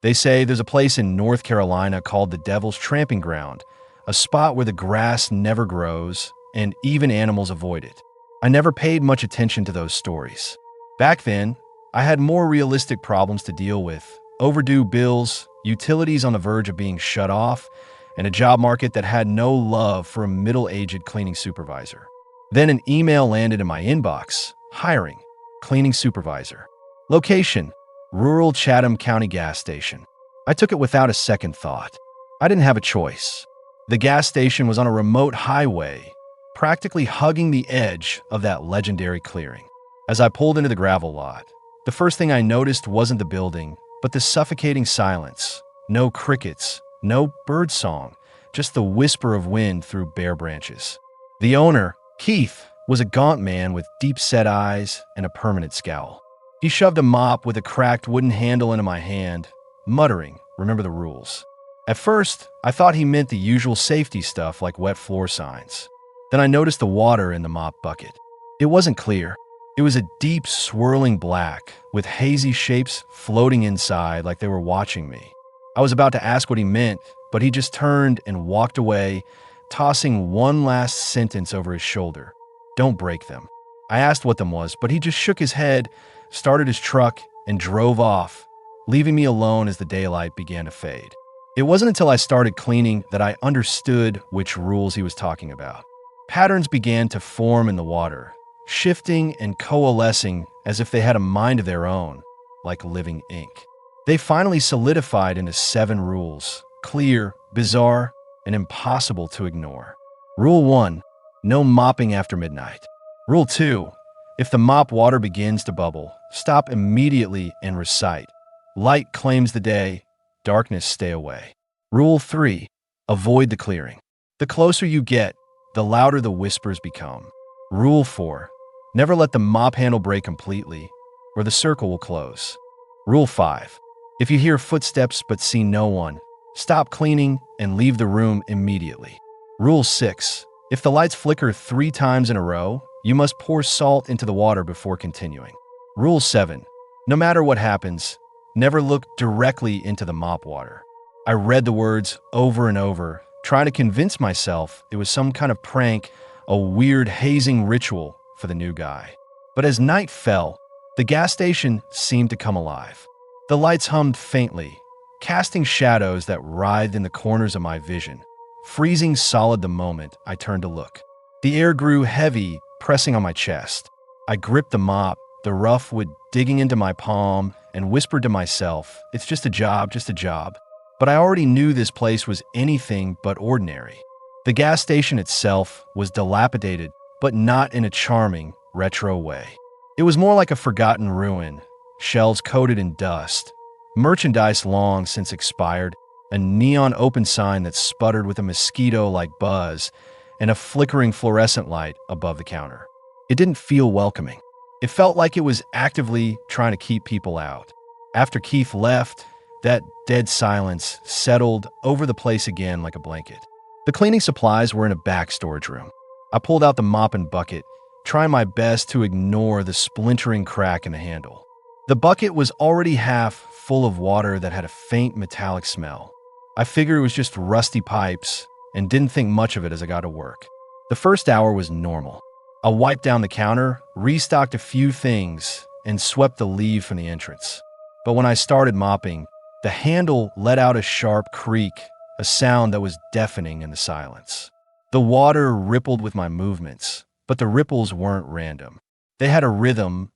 They say there's a place in North Carolina called the Devil's Tramping Ground, a spot where the grass never grows and even animals avoid it. I never paid much attention to those stories. Back then, I had more realistic problems to deal with: overdue bills, utilities on the verge of being shut off, and a job market that had no love for a middle-aged cleaning supervisor. Then an email landed in my inbox: hiring, cleaning supervisor. Location: rural Chatham County gas station. I took it without a second thought. I didn't have a choice. The gas station was on a remote highway, practically hugging the edge of that legendary clearing. As I pulled into the gravel lot, the first thing I noticed wasn't the building, but the suffocating silence. No crickets, no bird song, just the whisper of wind through bare branches. The owner, Keith, was a gaunt man with deep-set eyes and a permanent scowl. He shoved a mop with a cracked wooden handle into my hand, muttering, "Remember the rules." At first, I thought he meant the usual safety stuff like wet floor signs. Then I noticed the water in the mop bucket. It wasn't clear. It was a deep, swirling black, with hazy shapes floating inside like they were watching me. I was about to ask what he meant, but he just turned and walked away, tossing one last sentence over his shoulder: "Don't break them." I asked what them was, but he just shook his head, started his truck, and drove off, leaving me alone as the daylight began to fade. It wasn't until I started cleaning that I understood which rules he was talking about. Patterns began to form in the water, shifting and coalescing as if they had a mind of their own, like living ink. They finally solidified into 7 rules: clear, bizarre, and impossible to ignore. Rule 1: no mopping after midnight. Rule 2: if the mop water begins to bubble, stop immediately and recite: light claims the day, darkness stay away. Rule 3: avoid the clearing. The closer you get, the louder the whispers become. Rule 4: never let the mop handle break completely, or the circle will close. Rule 5: if you hear footsteps but see no one, stop cleaning and leave the room immediately. Rule 6: if the lights flicker 3 times in a row, you must pour salt into the water before continuing. Rule 7: no matter what happens, never look directly into the mop water. I read the words over and over, trying to convince myself it was some kind of prank, a weird hazing ritual for the new guy. But as night fell, the gas station seemed to come alive. The lights hummed faintly, casting shadows that writhed in the corners of my vision, freezing solid the moment I turned to look. The air grew heavy, pressing on my chest. I gripped the mop, the rough wood digging into my palm, and whispered to myself, "It's just a job, just a job." But I already knew this place was anything but ordinary. The gas station itself was dilapidated, but not in a charming, retro way. It was more like a forgotten ruin, shelves coated in dust, merchandise long since expired, a neon open sign that sputtered with a mosquito-like buzz, and a flickering fluorescent light above the counter. It didn't feel welcoming. It felt like it was actively trying to keep people out. After Keith left, that dead silence settled over the place again like a blanket. The cleaning supplies were in a back storage room. I pulled out the mop and bucket, trying my best to ignore the splintering crack in the handle. The bucket was already half full of water that had a faint metallic smell. I figured it was just rusty pipes and didn't think much of it as I got to work. The first hour was normal. I wiped down the counter, restocked a few things, and swept the leave from the entrance. But when I started mopping, the handle let out a sharp creak, a sound that was deafening in the silence. The water rippled with my movements, but the ripples weren't random. They had a rhythm,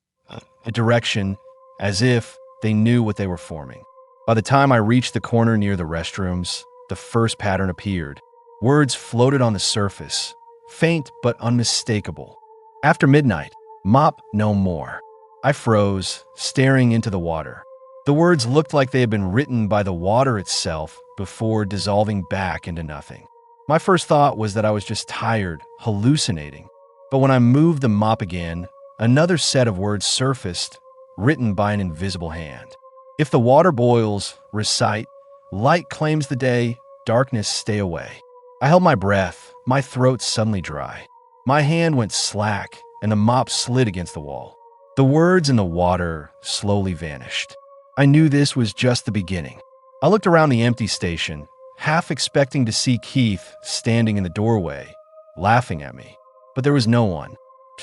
a direction, as if they knew what they were forming. By the time I reached the corner near the restrooms, the first pattern appeared. Words floated on the surface, faint but unmistakable. After midnight, mop no more. I froze, staring into the water. The words looked like they had been written by the water itself before dissolving back into nothing. My first thought was that I was just tired, hallucinating. But when I moved the mop again, another set of words surfaced, written by an invisible hand. If the water boils, recite, light claims the day, darkness stay away. I held my breath, my throat suddenly dry. My hand went slack, and the mop slid against the wall. The words in the water slowly vanished. I knew this was just the beginning. I looked around the empty station, half expecting to see Keith standing in the doorway, laughing at me. But there was no one.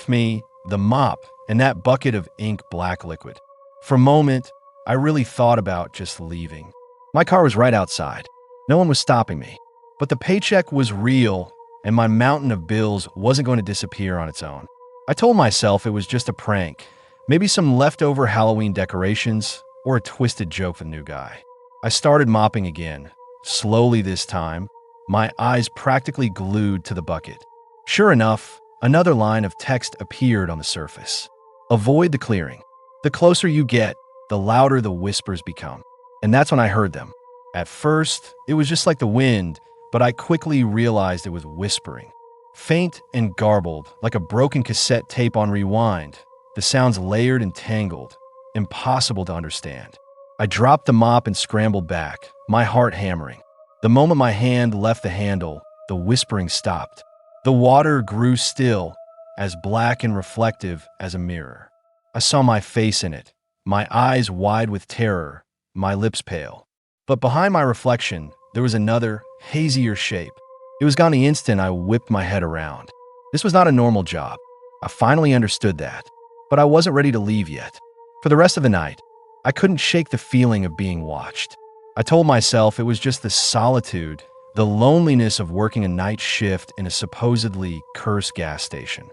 Me, the mop, and that bucket of ink black liquid. For a moment, I really thought about just leaving. My car was right outside. No one was stopping me. But the paycheck was real, and my mountain of bills wasn't going to disappear on its own. I told myself it was just a prank, maybe some leftover Halloween decorations, or a twisted joke for the new guy. I started mopping again, slowly this time, my eyes practically glued to the bucket. Sure enough, another line of text appeared on the surface. Avoid the clearing. The closer you get, the louder the whispers become. And that's when I heard them. At first, it was just like the wind, but I quickly realized it was whispering. Faint and garbled, like a broken cassette tape on rewind, the sounds layered and tangled, impossible to understand. I dropped the mop and scrambled back, my heart hammering. The moment my hand left the handle, the whispering stopped. The water grew still, as black and reflective as a mirror. I saw my face in it, my eyes wide with terror, my lips pale. But behind my reflection, there was another, hazier shape. It was gone the instant I whipped my head around. This was not a normal job. I finally understood that. But I wasn't ready to leave yet. For the rest of the night, I couldn't shake the feeling of being watched. I told myself it was just the solitude, the loneliness of working a night shift in a supposedly cursed gas station.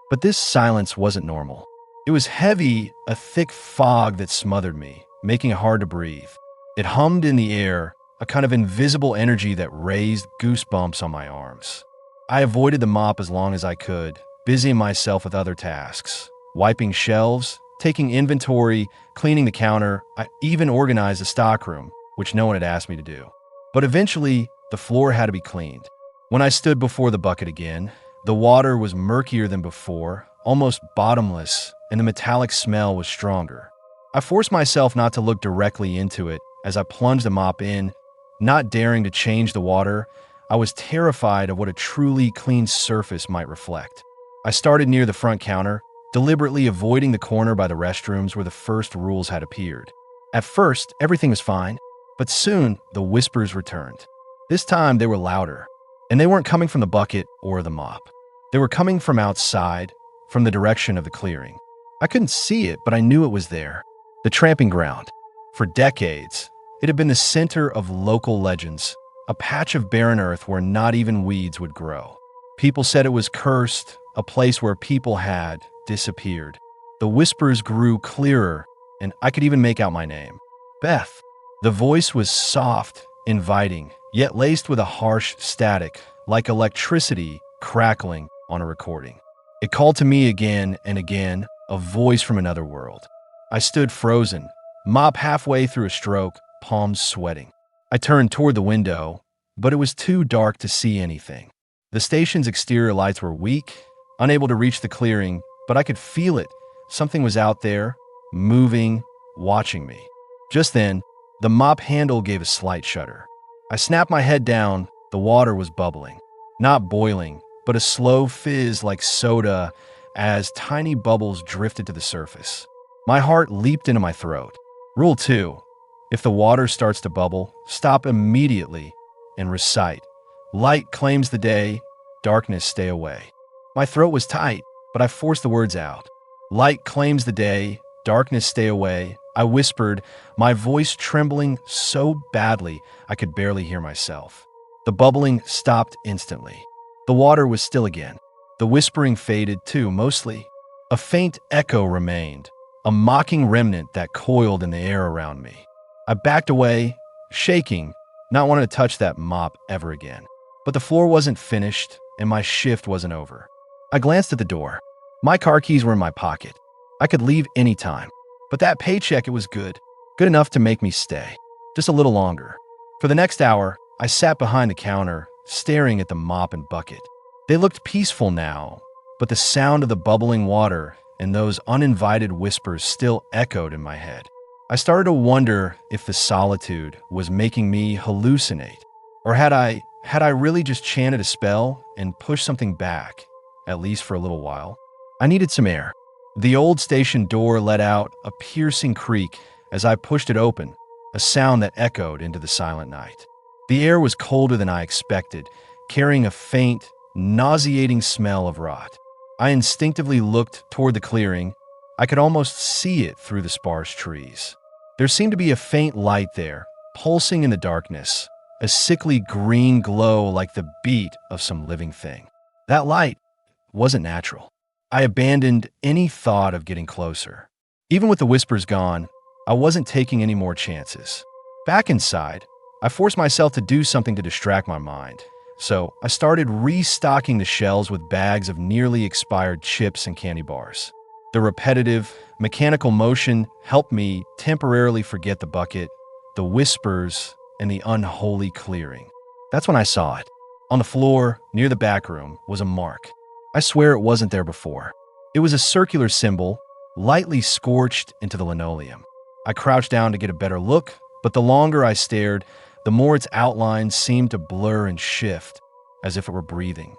But this silence wasn't normal. It was heavy, a thick fog that smothered me, making it hard to breathe. It hummed in the air, a kind of invisible energy that raised goosebumps on my arms. I avoided the mop as long as I could, busying myself with other tasks, wiping shelves, taking inventory, cleaning the counter. I even organized the stockroom, which no one had asked me to do. But eventually, the floor had to be cleaned. When I stood before the bucket again, the water was murkier than before, almost bottomless, and the metallic smell was stronger. I forced myself not to look directly into it as I plunged the mop in, not daring to change the water. I was terrified of what a truly clean surface might reflect. I started near the front counter, deliberately avoiding the corner by the restrooms where the first rules had appeared. At first, everything was fine, but soon the whispers returned. This time they were louder, and they weren't coming from the bucket or the mop. They were coming from outside, from the direction of the clearing. I couldn't see it, but I knew it was there. The tramping ground. For decades, it had been the center of local legends, a patch of barren earth where not even weeds would grow. People said it was cursed, a place where people had disappeared. The whispers grew clearer, and I could even make out my name. Beth. The voice was soft, inviting, yet laced with a harsh static, like electricity crackling on a recording. It called to me again and again, a voice from another world. I stood frozen, mop halfway through a stroke, palms sweating. I turned toward the window, but it was too dark to see anything. The station's exterior lights were weak, unable to reach the clearing, but I could feel it. Something was out there, moving, watching me. Just then, the mop handle gave a slight shudder. I snapped my head down. The water was bubbling. Not boiling, but a slow fizz like soda as tiny bubbles drifted to the surface. My heart leaped into my throat. Rule 2. If the water starts to bubble, stop immediately and recite. Light claims the day, darkness stay away. My throat was tight, but I forced the words out. Light claims the day, darkness stay away. I whispered, my voice trembling so badly I could barely hear myself. The bubbling stopped instantly. The water was still again. The whispering faded too, mostly. A faint echo remained, a mocking remnant that coiled in the air around me. I backed away, shaking, not wanting to touch that mop ever again. But the floor wasn't finished, and my shift wasn't over. I glanced at the door. My car keys were in my pocket. I could leave any time. But that paycheck, it was good. Good enough to make me stay. Just a little longer. For the next hour, I sat behind the counter, staring at the mop and bucket. They looked peaceful now, but the sound of the bubbling water and those uninvited whispers still echoed in my head. I started to wonder if the solitude was making me hallucinate, or had I really just chanted a spell and pushed something back, at least for a little while. I needed some air. The old station door let out a piercing creak as I pushed it open, a sound that echoed into the silent night. The air was colder than I expected, carrying a faint, nauseating smell of rot. I instinctively looked toward the clearing. I could almost see it through the sparse trees. There seemed to be a faint light there, pulsing in the darkness, a sickly green glow like the beat of some living thing. That light wasn't natural. I abandoned any thought of getting closer. Even with the whispers gone, I wasn't taking any more chances. Back inside, I forced myself to do something to distract my mind. So I started restocking the shelves with bags of nearly expired chips and candy bars. The repetitive, mechanical motion helped me temporarily forget the bucket, the whispers, and the unholy clearing. That's when I saw it. On the floor, near the back room, was a mark. I swear it wasn't there before. It was a circular symbol, lightly scorched into the linoleum. I crouched down to get a better look, but the longer I stared, the more its outlines seemed to blur and shift, as if it were breathing.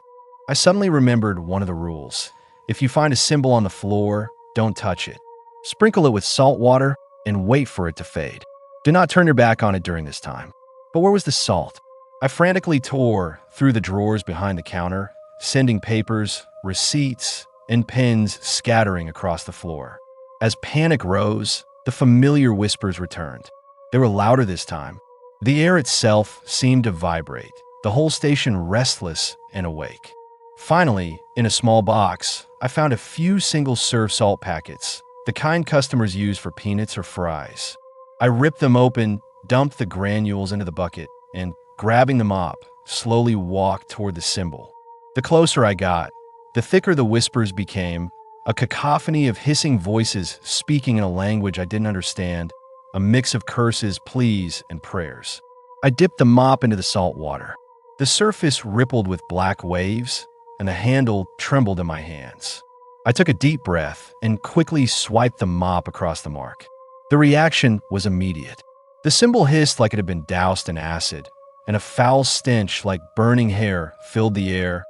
I suddenly remembered one of the rules. If you find a symbol on the floor, don't touch it. Sprinkle it with salt water and wait for it to fade. Do not turn your back on it during this time. But where was the salt? I frantically tore through the drawers behind the counter, sending papers, receipts, and pens scattering across the floor. As panic rose, the familiar whispers returned. They were louder this time. The air itself seemed to vibrate, the whole station restless and awake. Finally, in a small box, I found a few single-serve salt packets, the kind customers use for peanuts or fries. I ripped them open, dumped the granules into the bucket, and, grabbing the mop, slowly walked toward the symbol. The closer I got, the thicker the whispers became, a cacophony of hissing voices speaking in a language I didn't understand, a mix of curses, pleas, and prayers. I dipped the mop into the salt water. The surface rippled with black waves, and the handle trembled in my hands. I took a deep breath and quickly swiped the mop across the mark. The reaction was immediate. The symbol hissed like it had been doused in acid, and a foul stench like burning hair filled the air,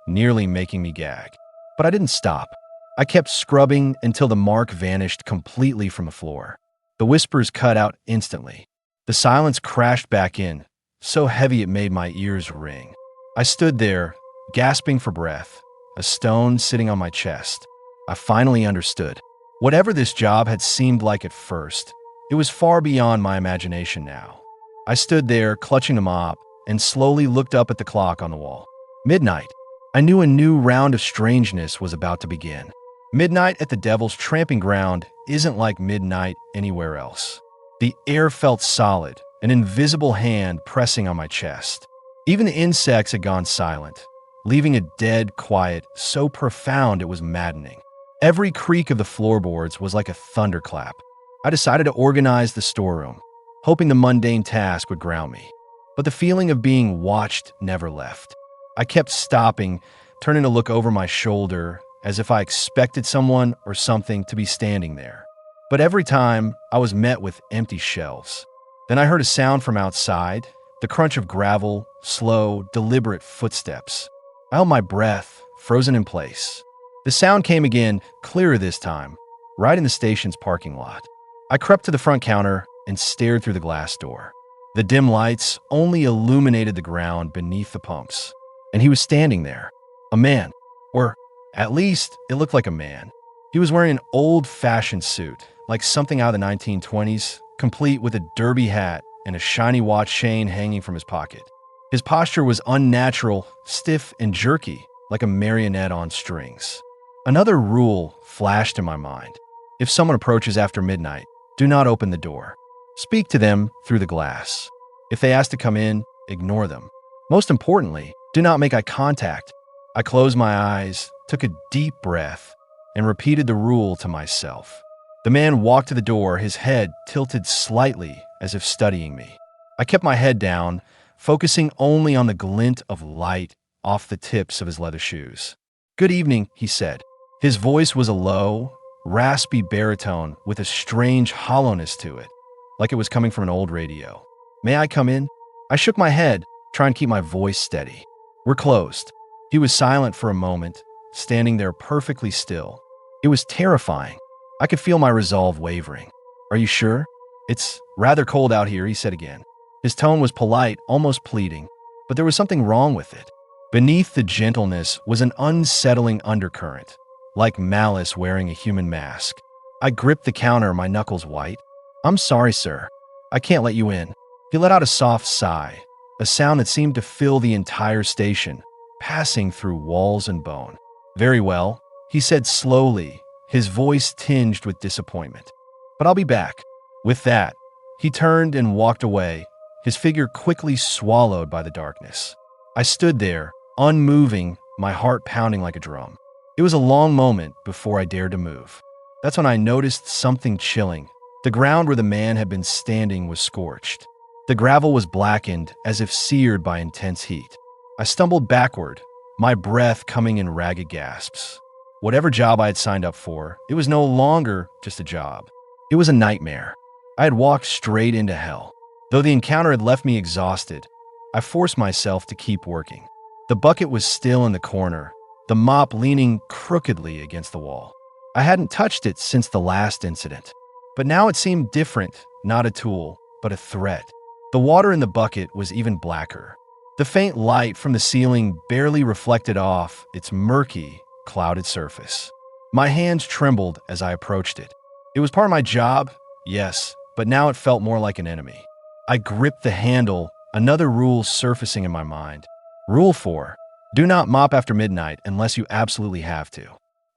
nearly making me gag. But I didn't stop. I kept scrubbing until the mark vanished completely from the floor. The whispers cut out instantly. The silence crashed back in, so heavy it made my ears ring. I stood there, gasping for breath, a stone sitting on my chest. I finally understood. Whatever this job had seemed like at first, it was far beyond my imagination now. I stood there, clutching the mop, and slowly looked up at the clock on the wall. Midnight. I knew a new round of strangeness was about to begin. Midnight at the Devil's Tramping Ground isn't like midnight anywhere else. The air felt solid, an invisible hand pressing on my chest. Even the insects had gone silent, leaving a dead quiet so profound it was maddening. Every creak of the floorboards was like a thunderclap. I decided to organize the storeroom, hoping the mundane task would ground me. But the feeling of being watched never left. I kept stopping, turning to look over my shoulder, as if I expected someone or something to be standing there. But every time, I was met with empty shelves. Then I heard a sound from outside, the crunch of gravel, slow, deliberate footsteps. I held my breath, frozen in place. The sound came again, clearer this time, right in the station's parking lot. I crept to the front counter and stared through the glass door. The dim lights only illuminated the ground beneath the pumps. And he was standing there, a man, or at least it looked like a man. He was wearing an old-fashioned suit, like something out of the 1920s, complete with a derby hat and a shiny watch chain hanging from his pocket. His posture was unnatural, stiff and jerky, like a marionette on strings. Another rule flashed in my mind. If someone approaches after midnight, do not open the door. Speak to them through the glass. If they ask to come in, ignore them. Most importantly, do not make eye contact. I closed my eyes, took a deep breath, and repeated the rule to myself. The man walked to the door, his head tilted slightly as if studying me. I kept my head down, focusing only on the glint of light off the tips of his leather shoes. "Good evening," he said. His voice was a low, raspy baritone with a strange hollowness to it, like it was coming from an old radio. "May I come in?" I shook my head, trying to keep my voice steady. "We're closed." He was silent for a moment, standing there perfectly still. It was terrifying. I could feel my resolve wavering. "Are you sure?" It's rather cold out here, he said again. His tone was polite, almost pleading, but there was something wrong with it. Beneath the gentleness was an unsettling undercurrent, like malice wearing a human mask. I gripped the counter, my knuckles white. I'm sorry, sir. I can't let you in. He let out a soft sigh, a sound that seemed to fill the entire station, passing through walls and bone. Very well, he said slowly, his voice tinged with disappointment. But I'll be back. With that, he turned and walked away, his figure quickly swallowed by the darkness. I stood there, unmoving, my heart pounding like a drum. It was a long moment before I dared to move. That's when I noticed something chilling. The ground where the man had been standing was scorched. The gravel was blackened, as if seared by intense heat. I stumbled backward, my breath coming in ragged gasps. Whatever job I had signed up for, it was no longer just a job. It was a nightmare. I had walked straight into hell. Though the encounter had left me exhausted, I forced myself to keep working. The bucket was still in the corner, the mop leaning crookedly against the wall. I hadn't touched it since the last incident. But now it seemed different, not a tool, but a threat. The water in the bucket was even blacker. The faint light from the ceiling barely reflected off its murky, clouded surface. My hands trembled as I approached it. It was part of my job, yes, but now it felt more like an enemy. I gripped the handle, another rule surfacing in my mind. Rule 4. Do not mop after midnight unless you absolutely have to.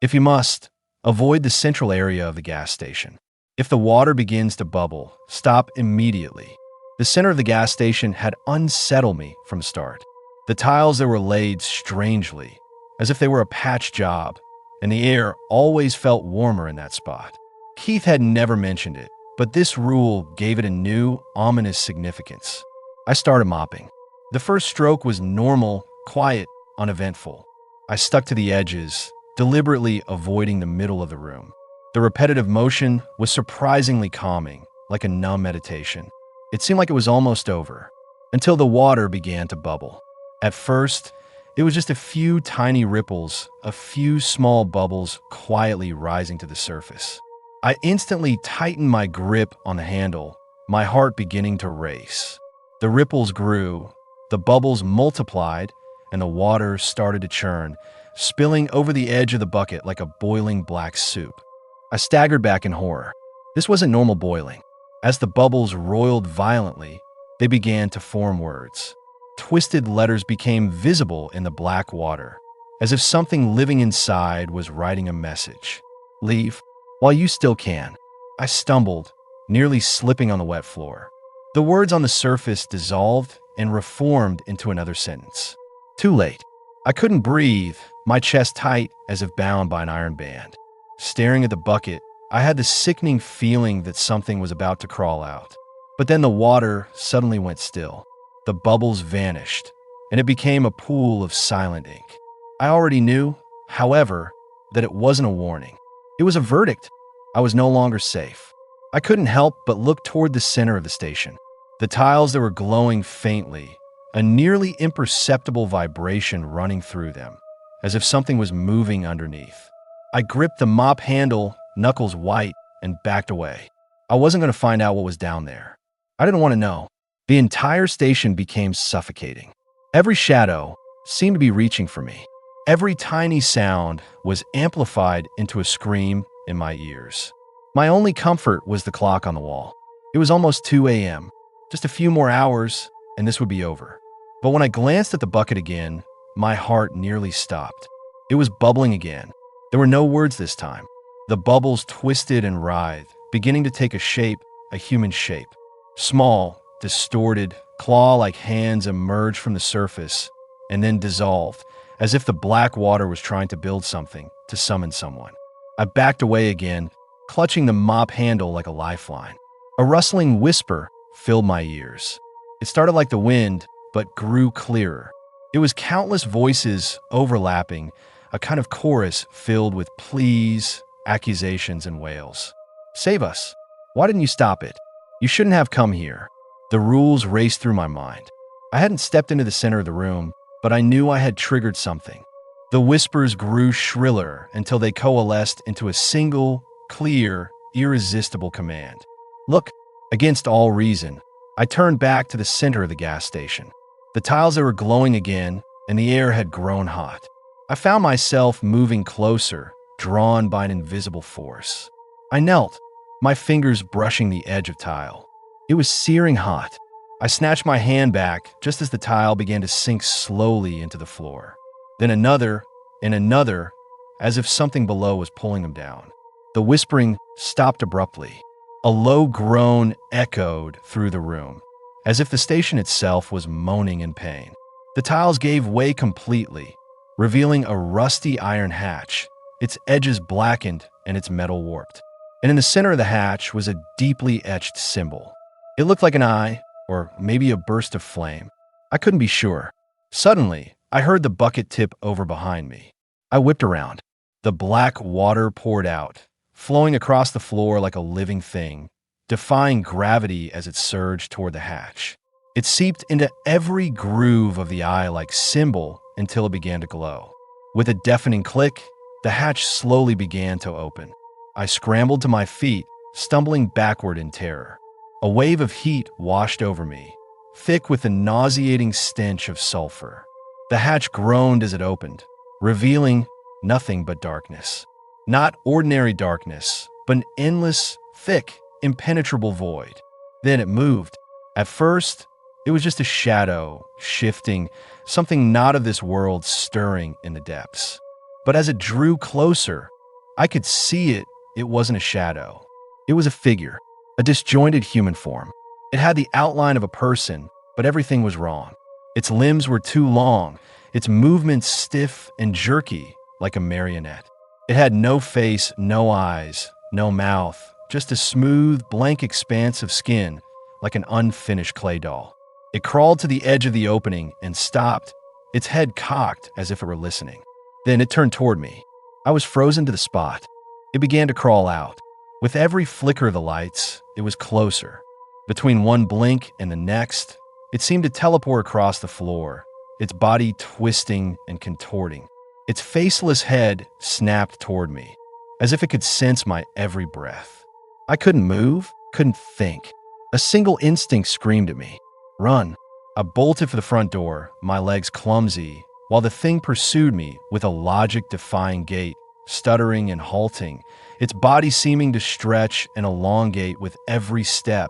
If you must, avoid the central area of the gas station. If the water begins to bubble, stop immediately. The center of the gas station had unsettled me from the start. The tiles that were laid strangely, as if they were a patch job, and the air always felt warmer in that spot. Keith had never mentioned it, but this rule gave it a new, ominous significance. I started mopping. The first stroke was normal, quiet, uneventful. I stuck to the edges, deliberately avoiding the middle of the room. The repetitive motion was surprisingly calming, like a numb meditation. It seemed like it was almost over, until the water began to bubble. At first, it was just a few tiny ripples, a few small bubbles quietly rising to the surface. I instantly tightened my grip on the handle, my heart beginning to race. The ripples grew, the bubbles multiplied, and the water started to churn, spilling over the edge of the bucket like a boiling black soup. I staggered back in horror. This wasn't normal boiling. As the bubbles roiled violently, they began to form words. Twisted letters became visible in the black water, as if something living inside was writing a message. Leave while you still can. I stumbled, nearly slipping on the wet floor. The words on the surface dissolved and reformed into another sentence. Too late. I couldn't breathe, my chest tight as if bound by an iron band. Staring at the bucket, I had the sickening feeling that something was about to crawl out. But then the water suddenly went still. The bubbles vanished, and it became a pool of silent ink. I already knew, however, that it wasn't a warning. It was a verdict. I was no longer safe. I couldn't help but look toward the center of the station. The tiles that were glowing faintly, a nearly imperceptible vibration running through them, as if something was moving underneath. I gripped the mop handle, knuckles white, and backed away. I wasn't going to find out what was down there. I didn't want to know. The entire station became suffocating. Every shadow seemed to be reaching for me. Every tiny sound was amplified into a scream in my ears. My only comfort was the clock on the wall. It was almost 2 a.m. Just a few more hours, and this would be over. But when I glanced at the bucket again, my heart nearly stopped. It was bubbling again. There were no words this time. The bubbles twisted and writhed, beginning to take a human shape. Small, distorted, claw-like hands emerged from the surface and then dissolved, as if the black water was trying to build something to summon someone. I backed away again, clutching the mop handle like a lifeline. A rustling whisper filled my ears. It started like the wind, but grew clearer. It was countless voices overlapping, a kind of chorus filled with pleas, accusations, and wails. Save us. Why didn't you stop it? You shouldn't have come here. The rules raced through my mind. I hadn't stepped into the center of the room, but I knew I had triggered something. The whispers grew shriller until they coalesced into a single, clear, irresistible command. Look, Against all reason, I turned back to the center of the gas station. The tiles were glowing again, and the air had grown hot. I found myself moving closer, drawn by an invisible force. I knelt, my fingers brushing the edge of tile. It was searing hot. I snatched my hand back just as the tile began to sink slowly into the floor. Then another, and another, as if something below was pulling them down. The whispering stopped abruptly. A low groan echoed through the room, as if the station itself was moaning in pain. The tiles gave way completely, revealing a rusty iron hatch, its edges blackened and its metal warped. And in the center of the hatch was a deeply etched symbol. It looked like an eye, or maybe a burst of flame. I couldn't be sure. Suddenly, I heard the bucket tip over behind me. I whipped around. The black water poured out, flowing across the floor like a living thing, defying gravity as it surged toward the hatch. It seeped into every groove of the eye-like symbol until it began to glow. With a deafening click, the hatch slowly began to open. I scrambled to my feet, stumbling backward in terror. A wave of heat washed over me, thick with a nauseating stench of sulfur. The hatch groaned as it opened, revealing nothing but darkness. Not ordinary darkness, but an endless, thick, impenetrable void. Then it moved. At first, it was just a shadow, shifting, something not of this world stirring in the depths. But as it drew closer, I could see it. It wasn't a shadow. It was a figure, a disjointed human form. It had the outline of a person, but everything was wrong. Its limbs were too long, its movements stiff and jerky, like a marionette. It had no face, no eyes, no mouth, just a smooth, blank expanse of skin, like an unfinished clay doll. It crawled to the edge of the opening and stopped, its head cocked as if it were listening. Then it turned toward me. I was frozen to the spot. It began to crawl out. With every flicker of the lights, it was closer. Between one blink and the next, it seemed to teleport across the floor, its body twisting and contorting. Its faceless head snapped toward me, as if it could sense my every breath. I couldn't move, couldn't think. A single instinct screamed at me. Run. I bolted for the front door, my legs clumsy, while the thing pursued me with a logic-defying gait, stuttering and halting, its body seeming to stretch and elongate with every step,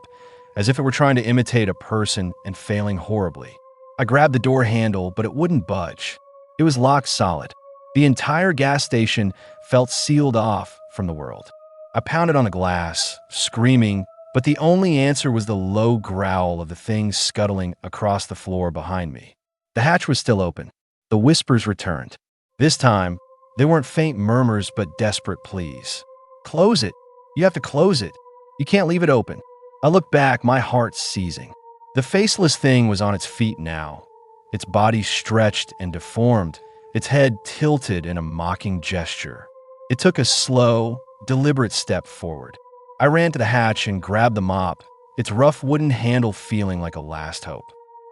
as if it were trying to imitate a person and failing horribly. I grabbed the door handle, but it wouldn't budge. It was locked solid. The entire gas station felt sealed off from the world. I pounded on the glass, screaming, but the only answer was the low growl of the thing scuttling across the floor behind me. The hatch was still open. The whispers returned. This time, they weren't faint murmurs but desperate pleas. Close it. You have to close it. You can't leave it open. I looked back, my heart seizing. The faceless thing was on its feet now, its body stretched and deformed, its head tilted in a mocking gesture. It took a slow, deliberate step forward. I ran to the hatch and grabbed the mop, its rough wooden handle feeling like a last hope.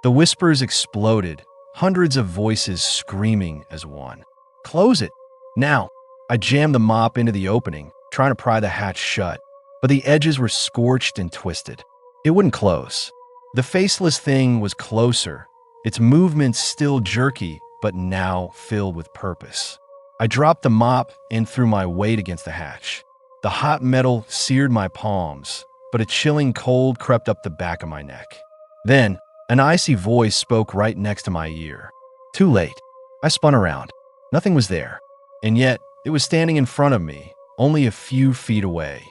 The whispers exploded, hundreds of voices screaming as one. Close it. Now. I jammed the mop into the opening, trying to pry the hatch shut, but the edges were scorched and twisted. It wouldn't close. The faceless thing was closer, its movements still jerky, but now filled with purpose. I dropped the mop and threw my weight against the hatch. The hot metal seared my palms, but a chilling cold crept up the back of my neck. Then, an icy voice spoke right next to my ear. Too late. I spun around. Nothing was there. And yet, it was standing in front of me, only a few feet away.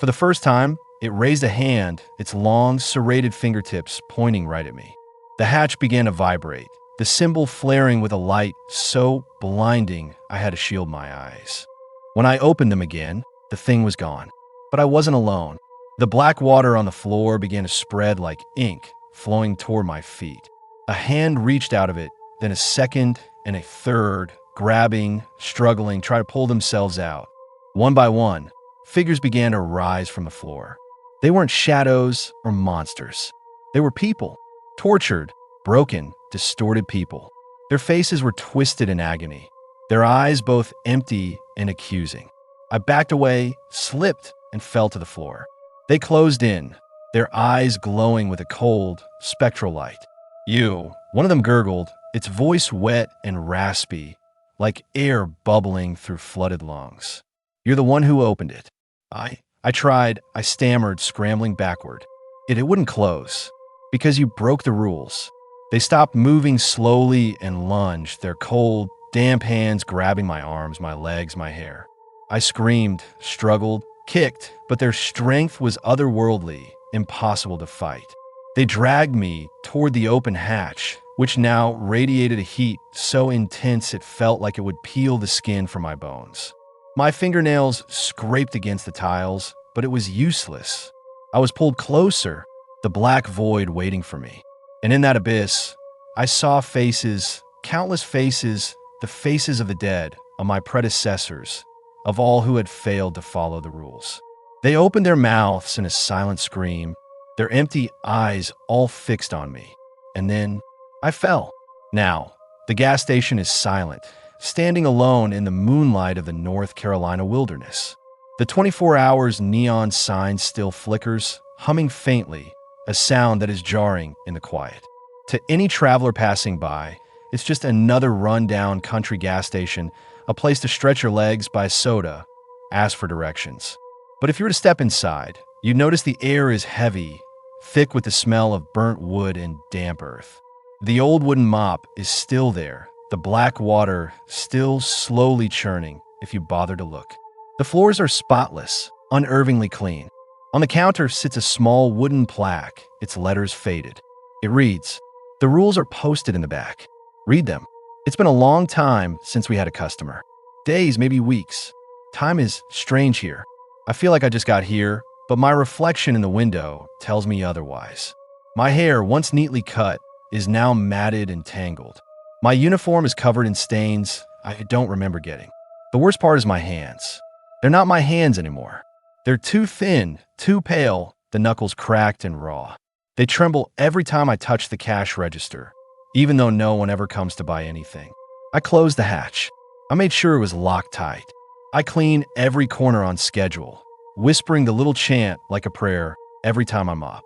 For the first time, it raised a hand, its long, serrated fingertips pointing right at me. The hatch began to vibrate, the symbol flaring with a light so blinding I had to shield my eyes. When I opened them again, the thing was gone. But I wasn't alone. The black water on the floor began to spread like ink, flowing toward my feet. A hand reached out of it, then a second and a third, grabbing, struggling, try to pull themselves out. One by one, figures began to rise from the floor. They weren't shadows or monsters. They were people, tortured, broken, distorted people. Their faces were twisted in agony, their eyes both empty and accusing. I backed away, slipped, and fell to the floor. They closed in, their eyes glowing with a cold, spectral light. "You," one of them gurgled, its voice wet and raspy, like air bubbling through flooded lungs. "You're the one who opened it." I tried, I stammered, scrambling backward. It wouldn't close. "Because you broke the rules." They stopped moving slowly and lunged, their cold, damp hands grabbing my arms, my legs, my hair. I screamed, struggled, kicked, but their strength was otherworldly, impossible to fight. They dragged me toward the open hatch, which now radiated a heat so intense it felt like it would peel the skin from my bones. My fingernails scraped against the tiles, but it was useless. I was pulled closer, the black void waiting for me. And in that abyss, I saw faces, countless faces, the faces of the dead, of my predecessors, of all who had failed to follow the rules. They opened their mouths in a silent scream, their empty eyes all fixed on me. And then I fell. Now, the gas station is silent, standing alone in the moonlight of the North Carolina wilderness. The 24 hours neon sign still flickers, humming faintly, a sound that is jarring in the quiet. To any traveler passing by, it's just another run-down country gas station, a place to stretch your legs, buy soda, ask for directions. But if you were to step inside, you'd notice the air is heavy, thick with the smell of burnt wood and damp earth. The old wooden mop is still there, the black water still slowly churning if you bother to look. The floors are spotless, unervingly clean. On the counter sits a small wooden plaque, its letters faded. It reads, "The rules are posted in the back. Read them." It's been a long time since we had a customer. Days, maybe weeks. Time is strange here. I feel like I just got here, but my reflection in the window tells me otherwise. My hair, once neatly cut, is now matted and tangled. My uniform is covered in stains I don't remember getting. The worst part is my hands. They're not my hands anymore. They're too thin, too pale, the knuckles cracked and raw. They tremble every time I touch the cash register, even though no one ever comes to buy anything. I closed the hatch. I made sure it was locked tight. I clean every corner on schedule, whispering the little chant like a prayer every time I mop.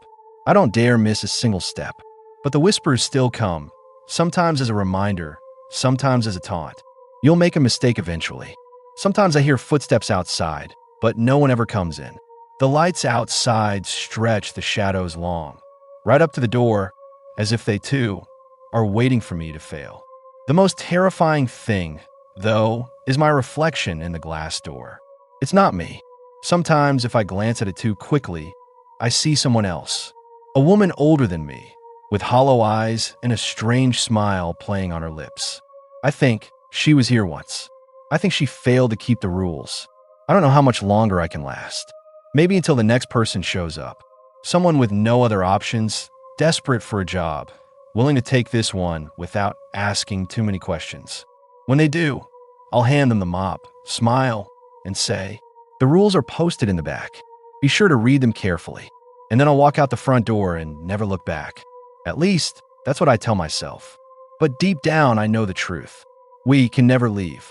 I don't dare miss a single step. But the whispers still come, sometimes as a reminder, sometimes as a taunt. You'll make a mistake eventually. Sometimes I hear footsteps outside, but no one ever comes in. The lights outside stretch the shadows long, right up to the door, as if they too are waiting for me to fail. The most terrifying thing, though, is my reflection in the glass door. It's not me. Sometimes, if I glance at it too quickly, I see someone else. A woman older than me, with hollow eyes and a strange smile playing on her lips. I think she was here once. I think she failed to keep the rules. I don't know how much longer I can last. Maybe until the next person shows up. Someone with no other options, desperate for a job, willing to take this one without asking too many questions. When they do, I'll hand them the mop, smile, and say, "The rules are posted in the back. Be sure to read them carefully." And then I'll walk out the front door and never look back. At least, that's what I tell myself. But deep down, I know the truth. We can never leave.